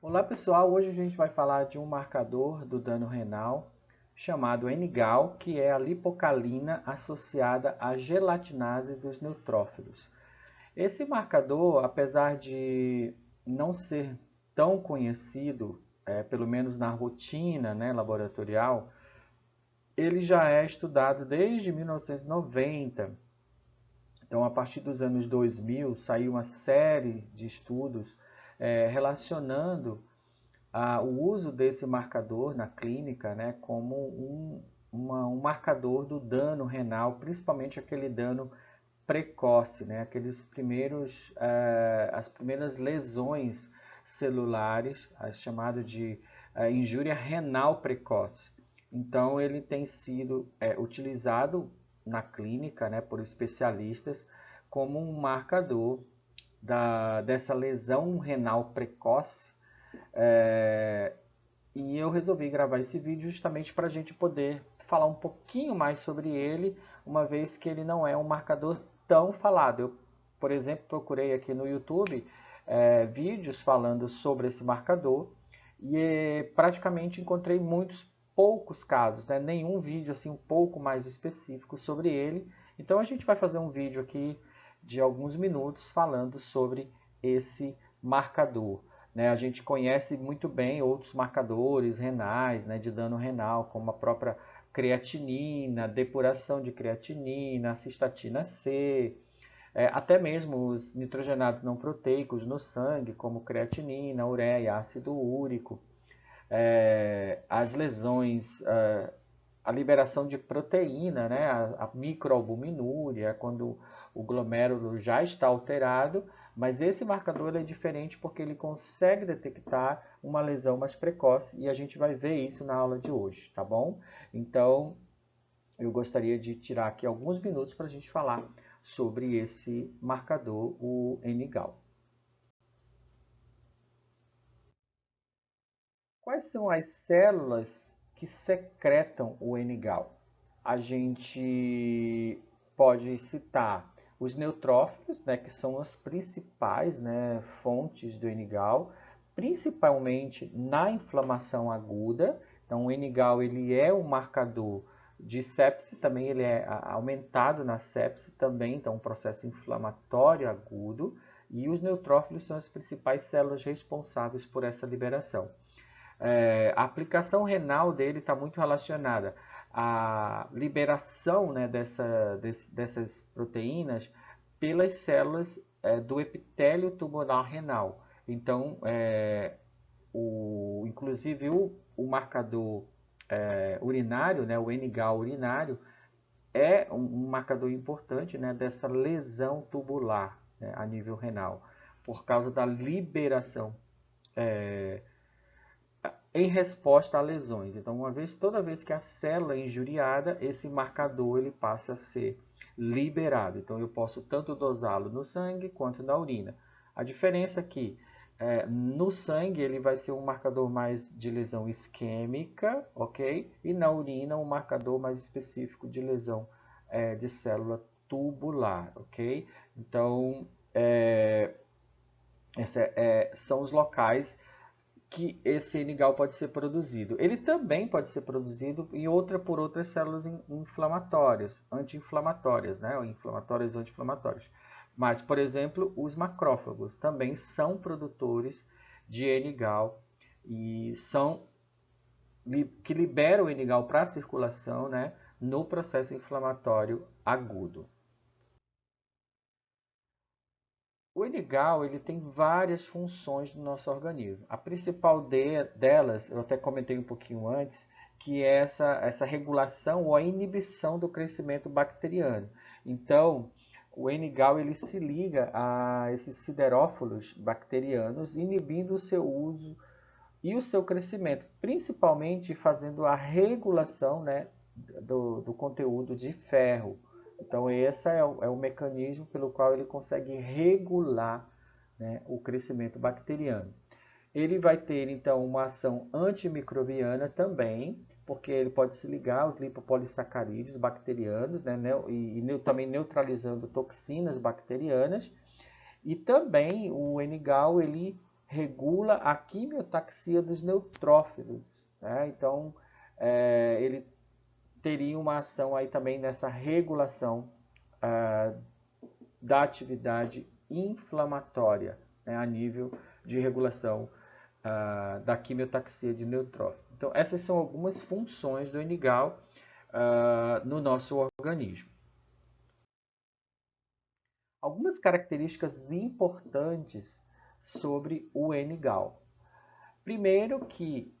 Olá pessoal, hoje a gente vai falar de um marcador do dano renal chamado NGAL, que é a lipocalina associada à gelatinase dos neutrófilos. Esse marcador, apesar de não ser tão conhecido, pelo menos na rotina, né, laboratorial, ele já é estudado desde 1990. Então, a partir dos anos 2000, saiu uma série de estudos relacionando o uso desse marcador na clínica, né, como um marcador do dano renal, principalmente aquele dano precoce, né, as primeiras lesões celulares, chamado de injúria renal precoce. Então, ele tem sido utilizado na clínica, né, por especialistas como um marcador dessa lesão renal precoce, é, e eu resolvi gravar esse vídeo justamente para a gente poder falar um pouquinho mais sobre ele, uma vez que ele não é um marcador tão falado. Eu, por exemplo, procurei aqui no YouTube vídeos falando sobre esse marcador e praticamente encontrei muitos poucos casos, né? Nenhum vídeo assim um pouco mais específico sobre ele. Então a gente vai fazer um vídeo aqui de alguns minutos falando sobre esse marcador. Né? A gente conhece muito bem outros marcadores renais, né, de dano renal, como a própria creatinina, depuração de creatinina, cistatina C, até mesmo os nitrogenados não proteicos no sangue, como creatinina, ureia, ácido úrico, as lesões, a liberação de proteína, né, a microalbuminúria, quando o glomérulo já está alterado, mas esse marcador é diferente porque ele consegue detectar uma lesão mais precoce e a gente vai ver isso na aula de hoje, tá bom? Então, eu gostaria de tirar aqui alguns minutos para a gente falar sobre esse marcador, o NGAL. Quais são as células que secretam o NGAL? A gente pode citar os neutrófilos, né, que são as principais, né, fontes do NGAL, principalmente na inflamação aguda. Então, o NGAL ele é um marcador de sepse, também ele é aumentado na sepse também, então um processo inflamatório agudo, e os neutrófilos são as principais células responsáveis por essa liberação. A aplicação renal dele está muito relacionada à liberação, né, dessas proteínas pelas células do epitélio tubular renal. Então, inclusive o marcador urinário, né, o NGAL urinário, é um marcador importante, né, dessa lesão tubular, né, a nível renal, por causa da liberação em resposta a lesões. Então, toda vez que a célula é injuriada, esse marcador ele passa a ser liberado. Então, eu posso tanto dosá-lo no sangue quanto na urina. A diferença é que no sangue ele vai ser um marcador mais de lesão isquêmica, ok? E na urina um marcador mais específico de lesão de célula tubular, ok? Então, são os locais que esse NGAL pode ser produzido. Ele também pode ser produzido por outras células inflamatórias, anti-inflamatórias, né? Ou inflamatórias ou anti-inflamatórias. Mas, por exemplo, os macrófagos também são produtores de NGAL e que liberam o NGAL para a circulação, né? No processo inflamatório agudo. O NGAL ele tem várias funções no nosso organismo. A principal delas, eu até comentei um pouquinho antes, que é essa regulação ou a inibição do crescimento bacteriano. Então, o NGAL ele se liga a esses siderófilos bacterianos, inibindo o seu uso e o seu crescimento, principalmente fazendo a regulação, né, do conteúdo de ferro. Então, esse é o mecanismo pelo qual ele consegue regular, né, o crescimento bacteriano. Ele vai ter, então, uma ação antimicrobiana também, porque ele pode se ligar aos lipopolissacarídeos bacterianos, né, e também neutralizando toxinas bacterianas. E também o NGAL ele regula a quimiotaxia dos neutrófilos, né? Então, ele teria uma ação aí também nessa regulação da atividade inflamatória, né, a nível de regulação da quimiotaxia de neutrófilo. Então, essas são algumas funções do N-gal no nosso organismo. Algumas características importantes sobre o N-gal. Primeiro que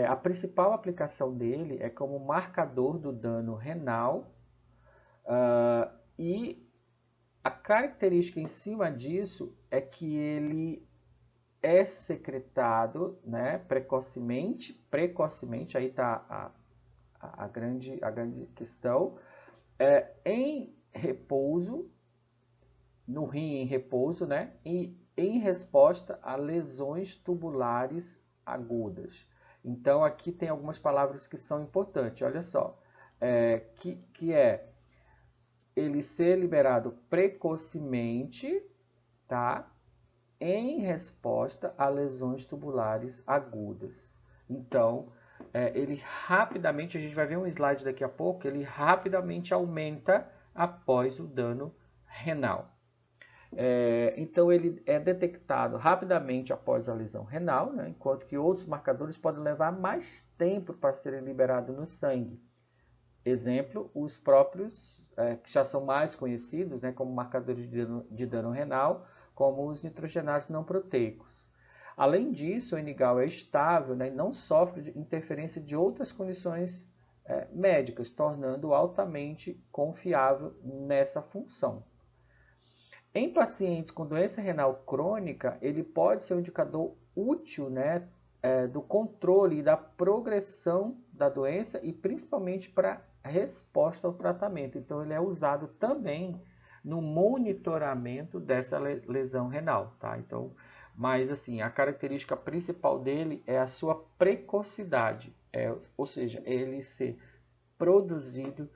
a principal aplicação dele é como marcador do dano renal e a característica em cima disso é que ele é secretado, né, precocemente, aí está a grande questão, em repouso, no rim em repouso, né, e em resposta a lesões tubulares agudas. Então aqui tem algumas palavras que são importantes, olha só, que é ele ser liberado precocemente, tá? Em resposta a lesões tubulares agudas. Então, ele rapidamente, a gente vai ver um slide daqui a pouco, ele rapidamente aumenta após o dano renal. Então, ele é detectado rapidamente após a lesão renal, né? Enquanto que outros marcadores podem levar mais tempo para serem liberados no sangue. Exemplo, os próprios, que já são mais conhecidos, né, como marcadores de dano renal, como os nitrogenados não proteicos. Além disso, o N-gal é estável, né, e não sofre de interferência de outras condições médicas, tornando altamente confiável nessa função. Em pacientes com doença renal crônica, ele pode ser um indicador útil, né, do controle e da progressão da doença e principalmente para a resposta ao tratamento. Então, ele é usado também no monitoramento dessa lesão renal, tá? Então, mas assim, a característica principal dele é a sua precocidade, ou seja, ele ser produzido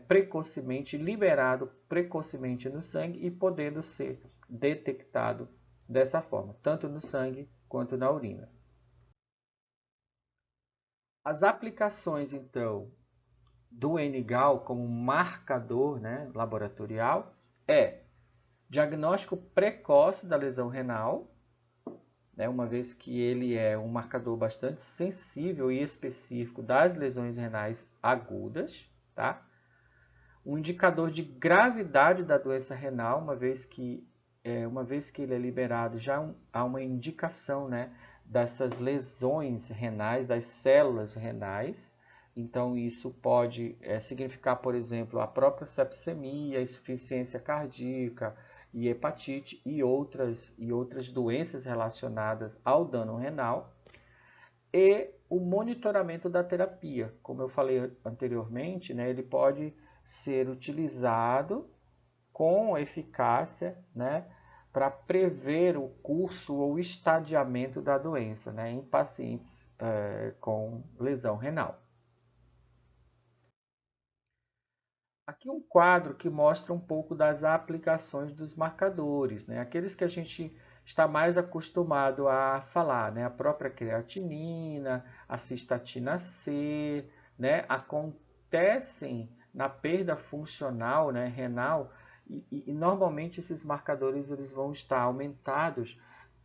precocemente, liberado precocemente no sangue e podendo ser detectado dessa forma, tanto no sangue quanto na urina. As aplicações, então, do N-gal como marcador, né, laboratorial é diagnóstico precoce da lesão renal, né, uma vez que ele é um marcador bastante sensível e específico das lesões renais agudas, tá? Um indicador de gravidade da doença renal, uma vez que ele é liberado, já há uma indicação, né, dessas lesões renais, das células renais. Então, isso pode significar, por exemplo, a própria sepsemia, insuficiência cardíaca e hepatite e outras doenças relacionadas ao dano renal. E o monitoramento da terapia, como eu falei anteriormente, né, ele pode ser utilizado com eficácia, né, para prever o curso ou estadiamento da doença, né, em pacientes com lesão renal. Aqui um quadro que mostra um pouco das aplicações dos marcadores, né, aqueles que a gente está mais acostumado a falar, né, a própria creatinina, a cistatina C, né, acontecem na perda funcional, né, renal, e normalmente esses marcadores eles vão estar aumentados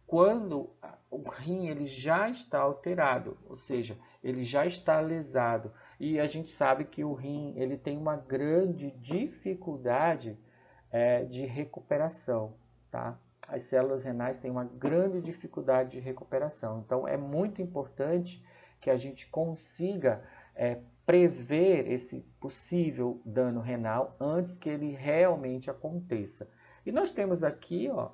quando o rim ele já está alterado, ou seja, ele já está lesado. E a gente sabe que o rim ele tem uma grande dificuldade de recuperação, tá? As células renais têm uma grande dificuldade de recuperação. Então é muito importante que a gente consiga prever esse possível dano renal antes que ele realmente aconteça. E nós temos aqui, ó,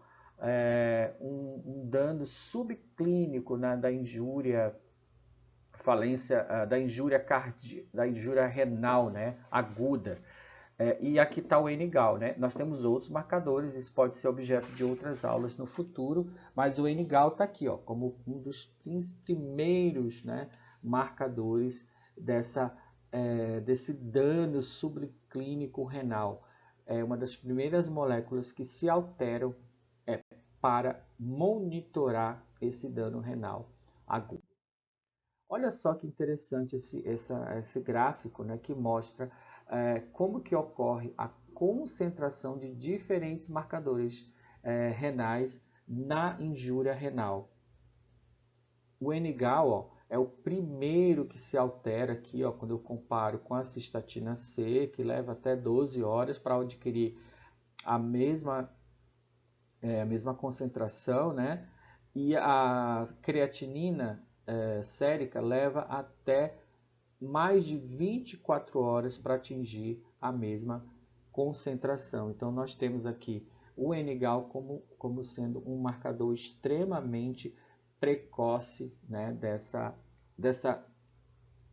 um dano subclínico, né, da injúria falência, da injúria da injúria renal, né, aguda. E aqui está o N-gal, né? Nós temos outros marcadores, isso pode ser objeto de outras aulas no futuro, mas o N-gal está aqui, ó, como um dos primeiros, né, marcadores desse dano subclínico renal. É uma das primeiras moléculas que se alteram para monitorar esse dano renal agudo. Olha só que interessante esse gráfico, né, que mostra como que ocorre a concentração de diferentes marcadores renais na injúria renal. O NGAL, ó, é o primeiro que se altera aqui, ó, quando eu comparo com a cistatina C, que leva até 12 horas para adquirir a mesma concentração, né? E a creatinina sérica leva até mais de 24 horas para atingir a mesma concentração. Então, nós temos aqui o NGAL como sendo um marcador extremamente precoce, né, dessa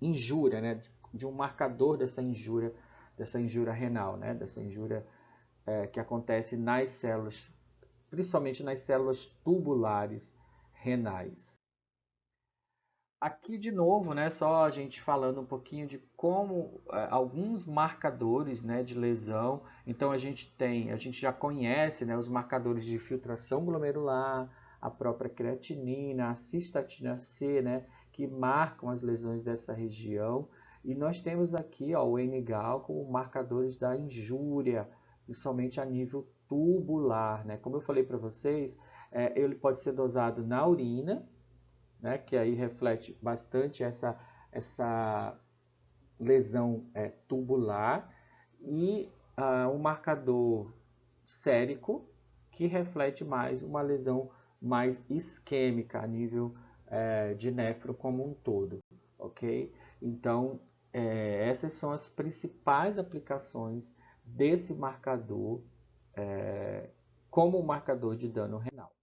injúria, né, de um marcador dessa injúria renal, né, dessa injúria que acontece nas células, principalmente nas células tubulares renais. Aqui de novo, né, só a gente falando um pouquinho de como alguns marcadores, né, de lesão. Então a gente já conhece, né, os marcadores de filtração glomerular, a própria creatinina, a cistatina C, né, que marcam as lesões dessa região. E nós temos aqui, ó, o NGAL como marcadores da injúria, principalmente a nível tubular, né? Como eu falei para vocês, ele pode ser dosado na urina, né, que aí reflete bastante essa lesão tubular, e um marcador sérico, que reflete mais uma lesão mais isquêmica a nível de néfron como um todo, ok? Então, essas são as principais aplicações desse marcador como marcador de dano renal.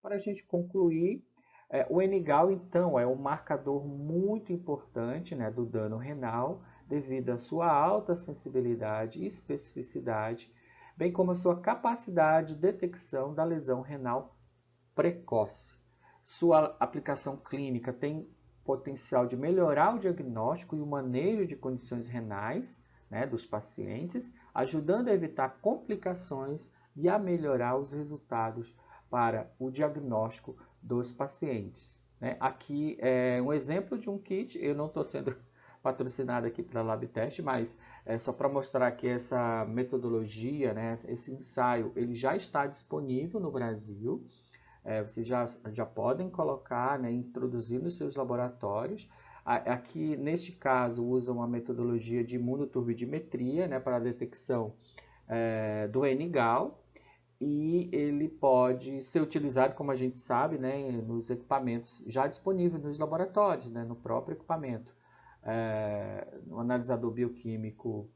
Para a gente concluir, o NGAL, então, é um marcador muito importante, né, do dano renal, devido à sua alta sensibilidade e especificidade, bem como a sua capacidade de detecção da lesão renal precoce. Sua aplicação clínica tem potencial de melhorar o diagnóstico e o manejo de condições renais, né, dos pacientes, ajudando a evitar complicações e a melhorar os resultados para o diagnóstico dos pacientes, né? Aqui é um exemplo de um kit. Eu não estou sendo patrocinado aqui para LabTest, mas é só para mostrar que essa metodologia, né, esse ensaio, ele já está disponível no Brasil. Vocês já podem colocar, né, introduzir nos seus laboratórios. Aqui, neste caso, usam a metodologia de imunoturbidimetria, né, para a detecção do NGAL, e ele pode ser utilizado, como a gente sabe, né, nos equipamentos já disponíveis nos laboratórios, né, no próprio equipamento. No analisador bioquímico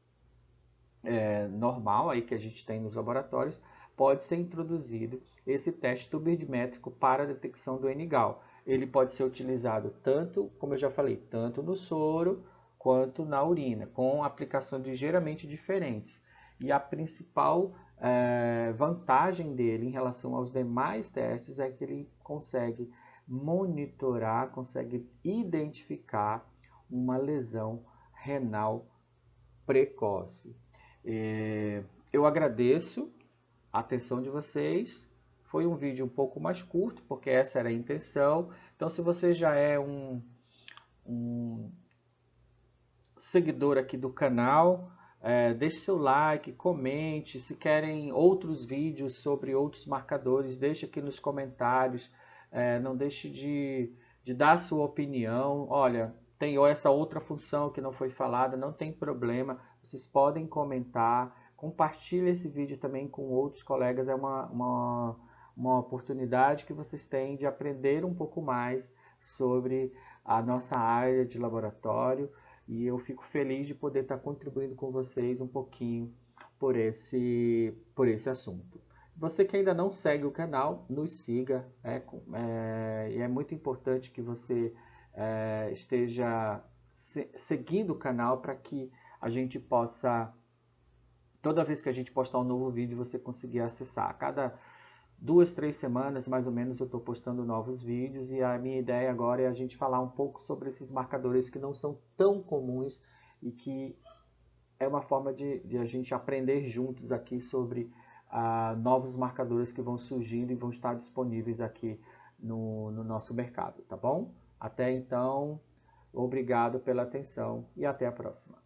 normal aí que a gente tem nos laboratórios, pode ser introduzido esse teste turbidimétrico para a detecção do NGAL. Ele pode ser utilizado tanto, como eu já falei, tanto no soro quanto na urina, com aplicações ligeiramente diferentes. E a principal vantagem dele em relação aos demais testes é que ele consegue monitorar, consegue identificar uma lesão renal precoce. Eu agradeço a atenção de vocês. Foi um vídeo um pouco mais curto, porque essa era a intenção. Então, se você já é um seguidor aqui do canal, deixe seu like, comente. Se querem outros vídeos sobre outros marcadores, deixe aqui nos comentários. Não deixe de dar a sua opinião. Olha, tem essa outra função que não foi falada, não tem problema. Vocês podem comentar. Compartilhe esse vídeo também com outros colegas. É uma oportunidade que vocês têm de aprender um pouco mais sobre a nossa área de laboratório. E eu fico feliz de poder estar contribuindo com vocês um pouquinho por esse assunto. Você que ainda não segue o canal, nos siga. E é muito importante que você esteja seguindo o canal para que a gente possa, toda vez que a gente postar um novo vídeo, você conseguir acessar. A cada 2, 3 semanas, mais ou menos, eu estou postando novos vídeos, e a minha ideia agora é a gente falar um pouco sobre esses marcadores que não são tão comuns e que é uma forma de a gente aprender juntos aqui sobre novos marcadores que vão surgindo e vão estar disponíveis aqui no nosso mercado, tá bom? Até então, obrigado pela atenção e até a próxima.